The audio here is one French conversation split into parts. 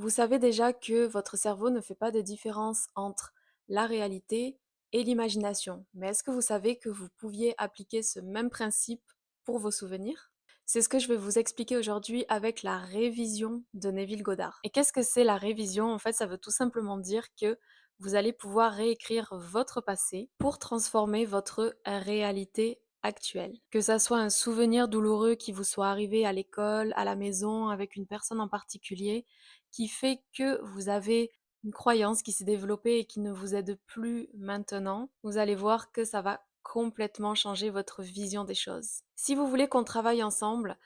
Vous savez déjà que votre cerveau ne fait pas de différence entre la réalité et l'imagination. Mais est-ce que vous savez que vous pouviez appliquer ce même principe pour vos souvenirs? C'est ce que je vais vous expliquer aujourd'hui avec la révision de Neville Goddard. Et qu'est-ce que c'est la révision? En fait, ça veut tout simplement dire que vous allez pouvoir réécrire votre passé pour transformer votre réalité actuelle. Que ça soit un souvenir douloureux qui vous soit arrivé à l'école, à la maison, avec une personne en particulier, qui fait que vous avez une croyance qui s'est développée et qui ne vous aide plus maintenant, vous allez voir que ça va complètement changer votre vision des choses. Si vous voulez qu'on travaille ensemble,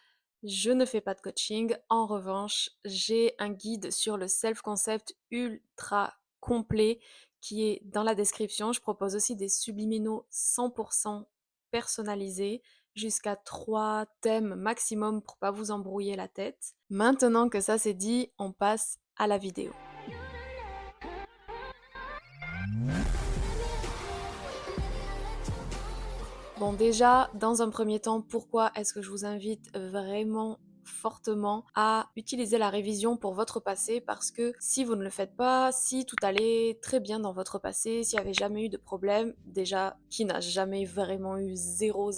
je ne fais pas de coaching. En revanche, j'ai un guide sur le self-concept ultra complet qui est dans la description. Je propose aussi des subliminaux 100% personnalisés, jusqu'à 3 thèmes maximum pour pas vous embrouiller la tête. Maintenant que ça c'est dit, on passe à la vidéo. Bon déjà, dans un premier temps, pourquoi est-ce que je vous invite vraiment fortement à utiliser la révision pour votre passé? Parce que si vous ne le faites pas, si tout allait très bien dans votre passé, s'il n'y avait jamais eu de problème, déjà, qui n'a jamais vraiment eu zéro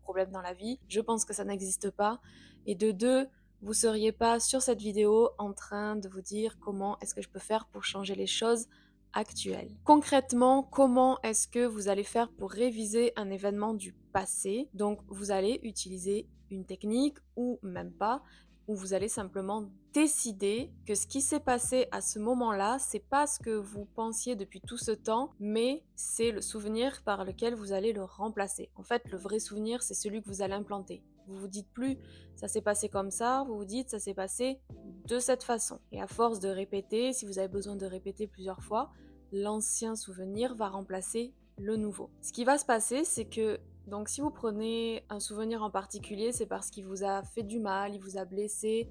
problème dans la vie? Je pense que ça n'existe pas. Et de deux, vous seriez pas sur cette vidéo en train de vous dire comment est-ce que je peux faire pour changer les choses actuelle. Concrètement, comment est-ce que vous allez faire pour réviser un événement du passé? Donc, vous allez utiliser une technique ou même pas, où vous allez simplement décider que ce qui s'est passé à ce moment-là, c'est pas ce que vous pensiez depuis tout ce temps, mais c'est le souvenir par lequel vous allez le remplacer. En fait, le vrai souvenir, c'est celui que vous allez implanter. Vous vous dites plus ça s'est passé comme ça, vous vous dites ça s'est passé de cette façon. Et à force de répéter, si vous avez besoin de répéter plusieurs fois, l'ancien souvenir va remplacer le nouveau. Ce qui va se passer, c'est que donc si vous prenez un souvenir en particulier, c'est parce qu'il vous a fait du mal, il vous a blessé,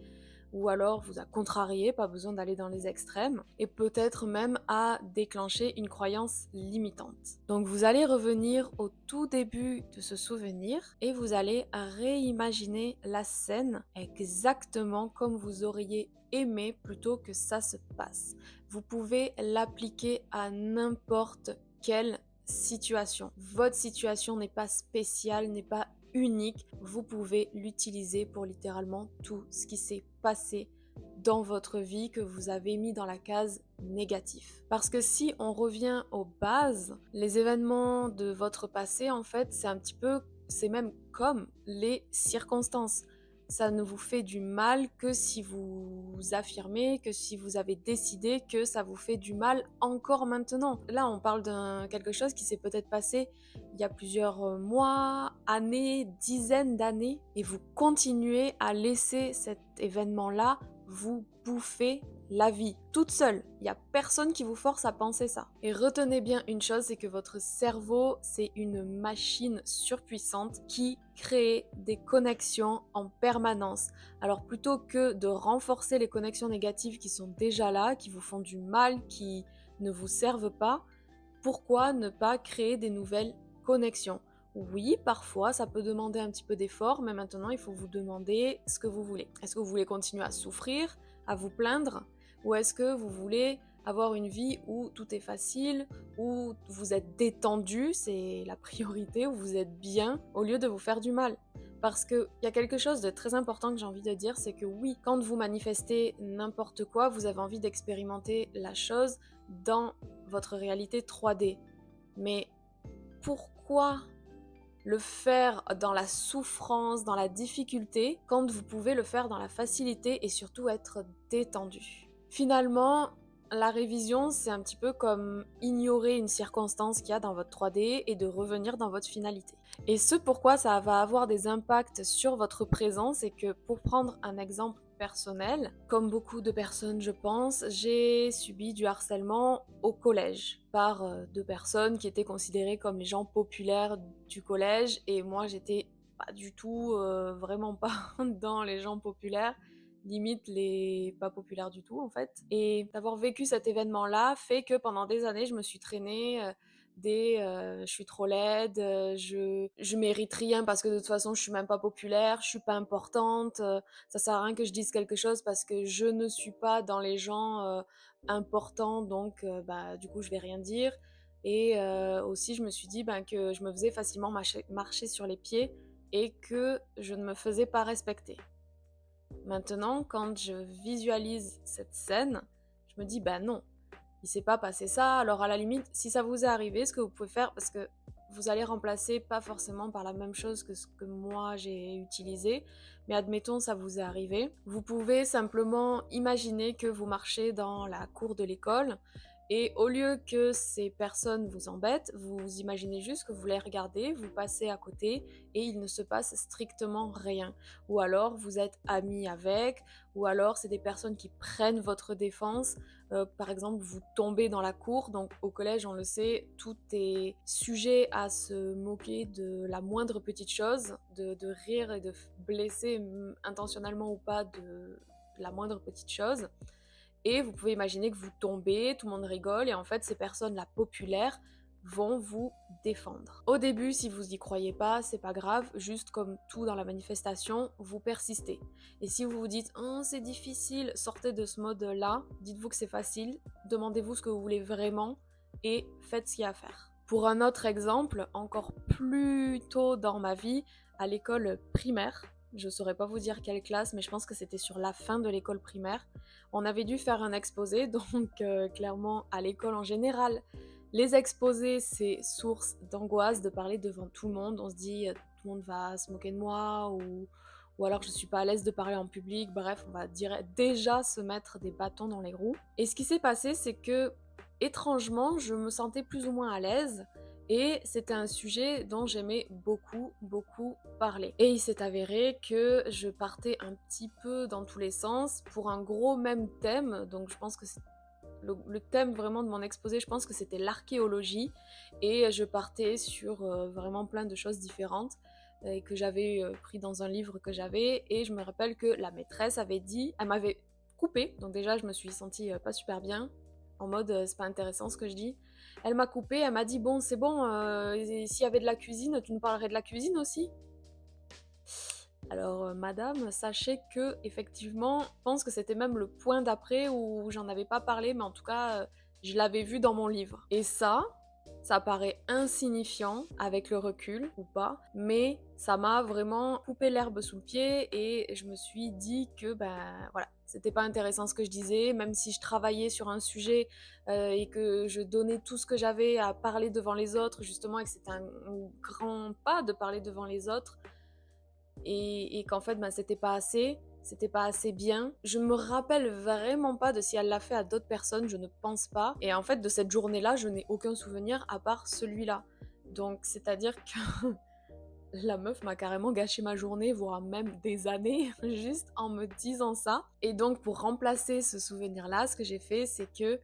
ou alors vous a contrarié, pas besoin d'aller dans les extrêmes, et peut-être même à déclencher une croyance limitante. Donc vous allez revenir au tout début de ce souvenir et vous allez réimaginer la scène exactement comme vous auriez aimé plutôt que ça se passe. Vous pouvez l'appliquer à n'importe quelle situation. Votre situation n'est pas spéciale, n'est pas unique. Vous pouvez l'utiliser pour littéralement tout ce qui s'est passé dans votre vie que vous avez mis dans la case négatif. Parce que si on revient aux bases, les événements de votre passé, en fait, c'est un petit peu, c'est même comme les circonstances. Ça ne vous fait du mal que si vous affirmez, que si vous avez décidé que ça vous fait du mal encore maintenant. Là, on parle d'un quelque chose qui s'est peut-être passé il y a plusieurs mois, années, dizaines d'années, et vous continuez à laisser cet événement-là vous bouffer la vie, toute seule. Il n'y a personne qui vous force à penser ça. Et retenez bien une chose, c'est que votre cerveau, c'est une machine surpuissante qui crée des connexions en permanence. Alors plutôt que de renforcer les connexions négatives qui sont déjà là, qui vous font du mal, qui ne vous servent pas, pourquoi ne pas créer des nouvelles connexions? Oui, parfois ça peut demander un petit peu d'effort, mais maintenant il faut vous demander ce que vous voulez. Est-ce que vous voulez continuer à souffrir, à vous plaindre, ou est-ce que vous voulez avoir une vie où tout est facile, où vous êtes détendu, c'est la priorité, où vous êtes bien, au lieu de vous faire du mal? Parce qu'il y a quelque chose de très important que j'ai envie de dire, c'est que oui, quand vous manifestez n'importe quoi, vous avez envie d'expérimenter la chose dans votre réalité 3D. Mais pourquoi le faire dans la souffrance, dans la difficulté, quand vous pouvez le faire dans la facilité et surtout être détendu? Finalement, la révision, c'est un petit peu comme ignorer une circonstance qu'il y a dans votre 3D et de revenir dans votre finalité. Et ce pourquoi ça va avoir des impacts sur votre présent, c'est que pour prendre un exemple personnel, comme beaucoup de personnes je pense, j'ai subi du harcèlement au collège par deux personnes qui étaient considérées comme les gens populaires du collège et moi j'étais pas du tout, vraiment pas dans les gens populaires, limite les pas populaires du tout en fait. Et d'avoir vécu cet événement-là fait que pendant des années je me suis traînée je suis trop laide, je mérite rien parce que de toute façon je suis même pas populaire, je suis pas importante, ça sert à rien que je dise quelque chose parce que je ne suis pas dans les gens, importants donc bah, du coup je vais rien dire et aussi je me suis dit, ben, que je me faisais facilement marcher sur les pieds et que je ne me faisais pas respecter. Maintenant, quand je visualise cette scène, je me dis: «Bah non, il s'est pas passé ça». Alors à la limite, si ça vous est arrivé, ce que vous pouvez faire, parce que vous allez remplacer pas forcément par la même chose que ce que moi j'ai utilisé, mais admettons ça vous est arrivé. Vous pouvez simplement imaginer que vous marchez dans la cour de l'école et au lieu que ces personnes vous embêtent, vous imaginez juste que vous les regardez, vous passez à côté et il ne se passe strictement rien. Ou alors vous êtes amis avec, ou alors c'est des personnes qui prennent votre défense. Par exemple, vous tombez dans la cour, donc au collège, on le sait, tout est sujet à se moquer de la moindre petite chose, de rire et de blesser intentionnellement ou pas de la moindre petite chose. Et vous pouvez imaginer que vous tombez, tout le monde rigole, et en fait, ces personnes-là populaires vont vous défendre. Au début, si vous y croyez pas, c'est pas grave, juste comme tout dans la manifestation, vous persistez. Et si vous vous dites oh, c'est difficile, sortez de ce mode-là, dites-vous que c'est facile, demandez-vous ce que vous voulez vraiment et faites ce qu'il y a à faire. Pour un autre exemple, encore plus tôt dans ma vie, à l'école primaire, je saurais pas vous dire quelle classe, mais je pense que c'était sur la fin de l'école primaire, on avait dû faire un exposé, donc clairement à l'école en général, les exposés, c'est source d'angoisse de parler devant tout le monde. On se dit, tout le monde va se moquer de moi ou alors je suis pas à l'aise de parler en public. Bref, on va déjà se mettre des bâtons dans les roues. Et ce qui s'est passé, c'est que, étrangement, je me sentais plus ou moins à l'aise et c'était un sujet dont j'aimais beaucoup, beaucoup parler. Et il s'est avéré que je partais un petit peu dans tous les sens pour un gros même thème, donc je pense que c'est le thème vraiment de mon exposé, je pense que c'était l'archéologie et je partais sur vraiment plein de choses différentes et que j'avais pris dans un livre que j'avais et je me rappelle que la maîtresse avait dit, elle m'avait coupé, donc déjà je me suis sentie pas super bien, en mode c'est pas intéressant ce que je dis. Elle m'a coupé, elle m'a dit bon c'est bon, s'il y avait de la cuisine, tu nous parlerais de la cuisine aussi. Alors, madame, sachez que effectivement, je pense que c'était même le point d'après où j'en avais pas parlé, mais en tout cas, je l'avais vu dans mon livre. Et ça paraît insignifiant avec le recul ou pas, mais ça m'a vraiment coupé l'herbe sous le pied et je me suis dit que, ben, voilà, c'était pas intéressant ce que je disais, même si je travaillais sur un sujet, et que je donnais tout ce que j'avais à parler devant les autres justement et que c'était un grand pas de parler devant les autres, et qu'en fait, ben, c'était pas assez bien. Je me rappelle vraiment pas de si elle l'a fait à d'autres personnes, je ne pense pas. Et en fait, de cette journée-là, je n'ai aucun souvenir à part celui-là. Donc, c'est-à-dire que la meuf m'a carrément gâché ma journée, voire même des années, juste en me disant ça. Et donc, pour remplacer ce souvenir-là, ce que j'ai fait, c'est que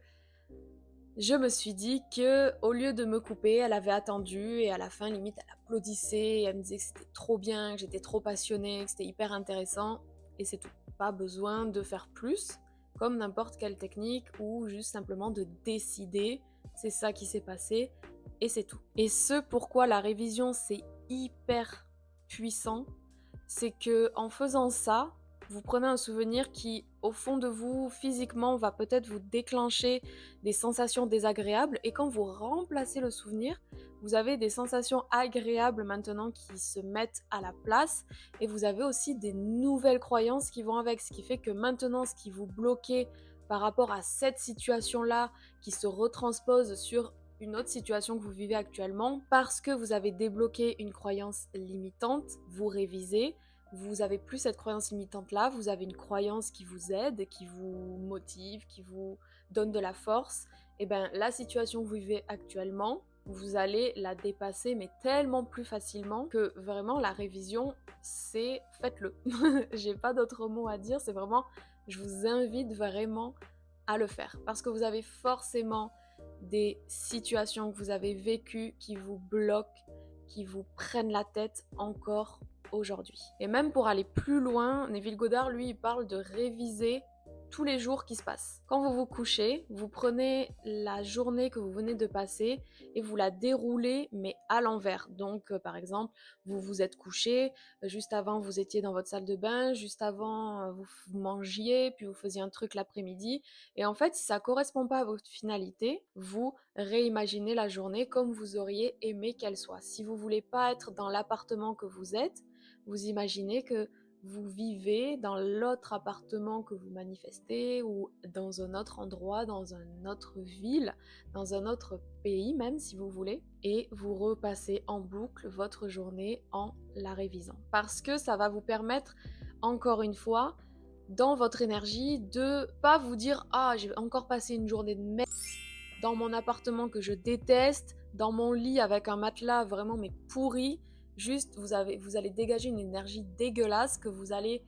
je me suis dit que au lieu de me couper, elle avait attendu et à la fin, limite, elle applaudissait et elle me disait que c'était trop bien, que j'étais trop passionnée, que c'était hyper intéressant et c'est tout. Pas besoin de faire plus, comme n'importe quelle technique ou juste simplement de décider, c'est ça qui s'est passé et c'est tout. Et ce pourquoi la révision c'est hyper puissant, c'est que en faisant ça, vous prenez un souvenir qui, au fond de vous, physiquement, va peut-être vous déclencher des sensations désagréables et quand vous remplacez le souvenir, vous avez des sensations agréables maintenant qui se mettent à la place et vous avez aussi des nouvelles croyances qui vont avec, ce qui fait que maintenant ce qui vous bloquait par rapport à cette situation-là qui se retranspose sur une autre situation que vous vivez actuellement, parce que vous avez débloqué une croyance limitante, vous révisez, vous avez plus cette croyance limitante là, vous avez une croyance qui vous aide, qui vous motive, qui vous donne de la force, et bien la situation que vous vivez actuellement, vous allez la dépasser mais tellement plus facilement que vraiment la révision, c'est faites-le. J'ai pas d'autres mots à dire, c'est vraiment, je vous invite vraiment à le faire parce que vous avez forcément des situations que vous avez vécues qui vous bloquent, qui vous prennent la tête encore aujourd'hui. Et même pour aller plus loin, Neville Goddard, lui, il parle de réviser tous les jours qui se passent. Quand vous vous couchez, vous prenez la journée que vous venez de passer et vous la déroulez, mais à l'envers. Donc, par exemple, vous vous êtes couché, juste avant vous étiez dans votre salle de bain, juste avant vous mangiez, puis vous faisiez un truc l'après-midi. Et en fait, si ça correspond pas à votre finalité, vous réimaginez la journée comme vous auriez aimé qu'elle soit. Si vous voulez pas être dans l'appartement que vous êtes, vous imaginez que vous vivez dans l'autre appartement que vous manifestez ou dans un autre endroit, dans une autre ville, dans un autre pays même si vous voulez, et vous repassez en boucle votre journée en la révisant. Parce que ça va vous permettre, encore une fois, dans votre énergie, de pas vous dire ah j'ai encore passé une journée de merde dans mon appartement que je déteste, dans mon lit avec un matelas vraiment mais pourri. Juste, vous allez dégager une énergie dégueulasse que vous allez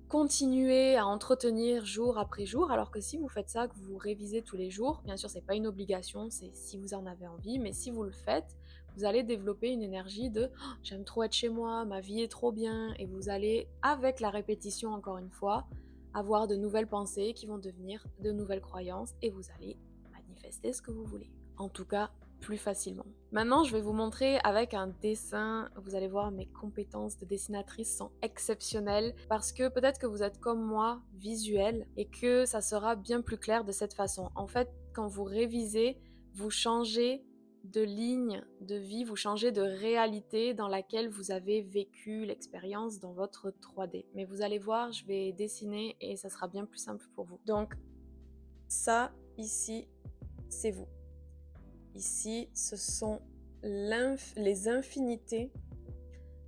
continuer à entretenir jour après jour, alors que si vous faites ça, que vous révisez tous les jours, bien sûr, c'est pas une obligation, c'est si vous en avez envie, mais si vous le faites, vous allez développer une énergie de oh, j'aime trop être chez moi, ma vie est trop bien, et vous allez, avec la répétition encore une fois, avoir de nouvelles pensées qui vont devenir de nouvelles croyances, et vous allez manifester ce que vous voulez. En tout cas, plus facilement. Maintenant, je vais vous montrer avec un dessin. Vous allez voir, mes compétences de dessinatrice sont exceptionnelles parce que peut-être que vous êtes comme moi, visuel, et que ça sera bien plus clair de cette façon. En fait, quand vous révisez, vous changez de ligne de vie, vous changez de réalité dans laquelle vous avez vécu l'expérience dans votre 3D. Mais vous allez voir, je vais dessiner et ça sera bien plus simple pour vous. Donc, ça, ici, c'est vous. Ici, ce sont les infinités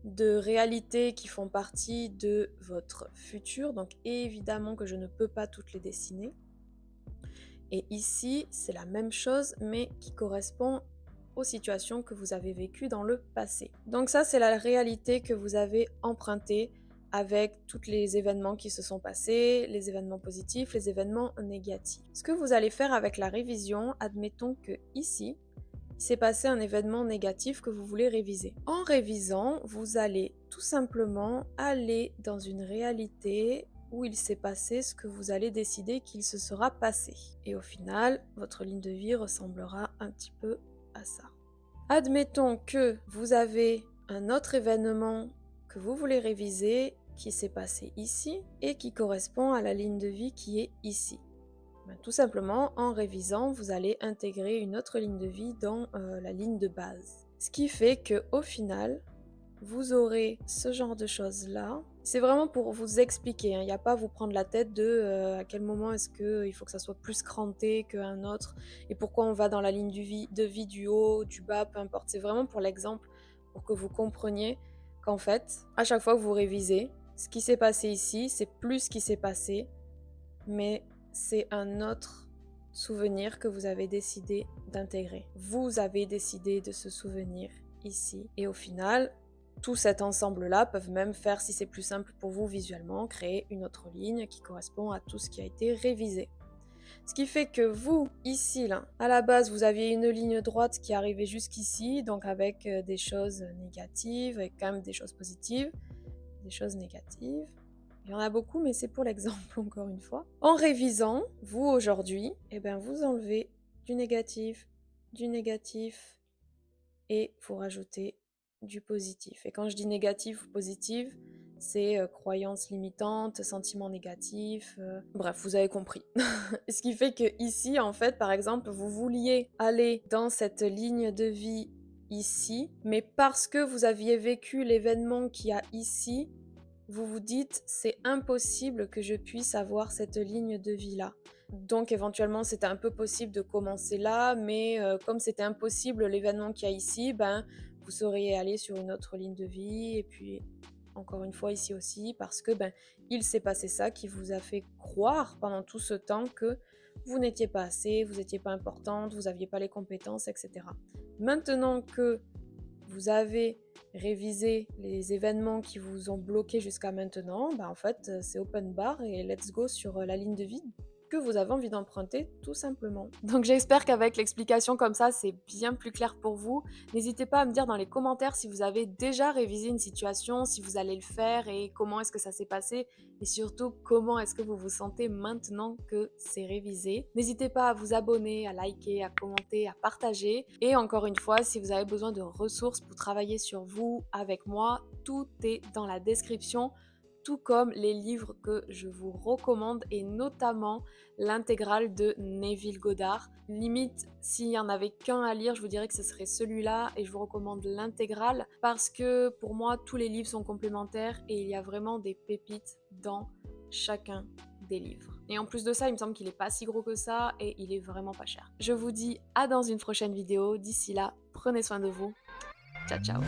de réalités qui font partie de votre futur. Donc évidemment que je ne peux pas toutes les dessiner. Et ici, c'est la même chose, mais qui correspond aux situations que vous avez vécues dans le passé. Donc ça, c'est la réalité que vous avez empruntée avec tous les événements qui se sont passés, les événements positifs, les événements négatifs. Ce que vous allez faire avec la révision, admettons que ici, il s'est passé un événement négatif que vous voulez réviser. En révisant, vous allez tout simplement aller dans une réalité où il s'est passé ce que vous allez décider qu'il se sera passé. Et au final, votre ligne de vie ressemblera un petit peu à ça. Admettons que vous avez un autre événement que vous voulez réviser qui s'est passé ici et qui correspond à la ligne de vie qui est ici. Tout simplement, en révisant, vous allez intégrer une autre ligne de vie dans la ligne de base. Ce qui fait qu'au final, vous aurez ce genre de choses-là. C'est vraiment pour vous expliquer, il n'y a pas à vous prendre la tête de à quel moment est-ce qu'il faut que ça soit plus cranté qu'un autre et pourquoi on va dans la ligne de vie du haut, du bas, peu importe. C'est vraiment pour l'exemple, pour que vous compreniez qu'en fait, à chaque fois que vous révisez, ce qui s'est passé ici, c'est plus ce qui s'est passé, mais c'est un autre souvenir que vous avez décidé d'intégrer. Vous avez décidé de ce souvenir ici. Et au final, tout cet ensemble-là peuvent même faire, si c'est plus simple pour vous visuellement, créer une autre ligne qui correspond à tout ce qui a été révisé. Ce qui fait que vous, ici, là, à la base, vous aviez une ligne droite qui arrivait jusqu'ici, donc avec des choses négatives, avec quand même des choses positives, des choses négatives. Il y en a beaucoup, mais c'est pour l'exemple encore une fois. En révisant, vous aujourd'hui, vous enlevez du négatif et vous rajoutez du positif. Et quand je dis négatif ou positif, c'est croyances limitantes, sentiments négatifs, bref, vous avez compris. Ce qui fait que ici, en fait, par exemple, vous vouliez aller dans cette ligne de vie ici, mais parce que vous aviez vécu l'événement qu'il y a ici, vous vous dites c'est impossible que je puisse avoir cette ligne de vie là. Donc éventuellement c'était un peu possible de commencer là, mais comme c'était impossible l'événement qu'il y a ici, vous seriez allé sur une autre ligne de vie et puis encore une fois ici aussi parce que il s'est passé ça qui vous a fait croire pendant tout ce temps que vous n'étiez pas assez, vous n'étiez pas importante, vous n'aviez pas les compétences, etc. Maintenant que vous avez révisé les événements qui vous ont bloqué jusqu'à maintenant, en fait, c'est open bar et let's go sur la ligne de vie que vous avez envie d'emprunter tout simplement. Donc j'espère qu'avec l'explication comme ça, c'est bien plus clair pour vous. N'hésitez pas à me dire dans les commentaires si vous avez déjà révisé une situation, si vous allez le faire et comment est-ce que ça s'est passé et surtout comment est-ce que vous vous sentez maintenant que c'est révisé. N'hésitez pas à vous abonner, à liker, à commenter, à partager et encore une fois, si vous avez besoin de ressources pour travailler sur vous avec moi, tout est dans la description, tout comme les livres que je vous recommande et notamment l'intégrale de Neville Goddard. Limite, s'il y en avait qu'un à lire, je vous dirais que ce serait celui-là et je vous recommande l'intégrale parce que pour moi, tous les livres sont complémentaires et il y a vraiment des pépites dans chacun des livres. Et en plus de ça, il me semble qu'il est pas si gros que ça et il est vraiment pas cher. Je vous dis à dans une prochaine vidéo. D'ici là, prenez soin de vous. Ciao ciao.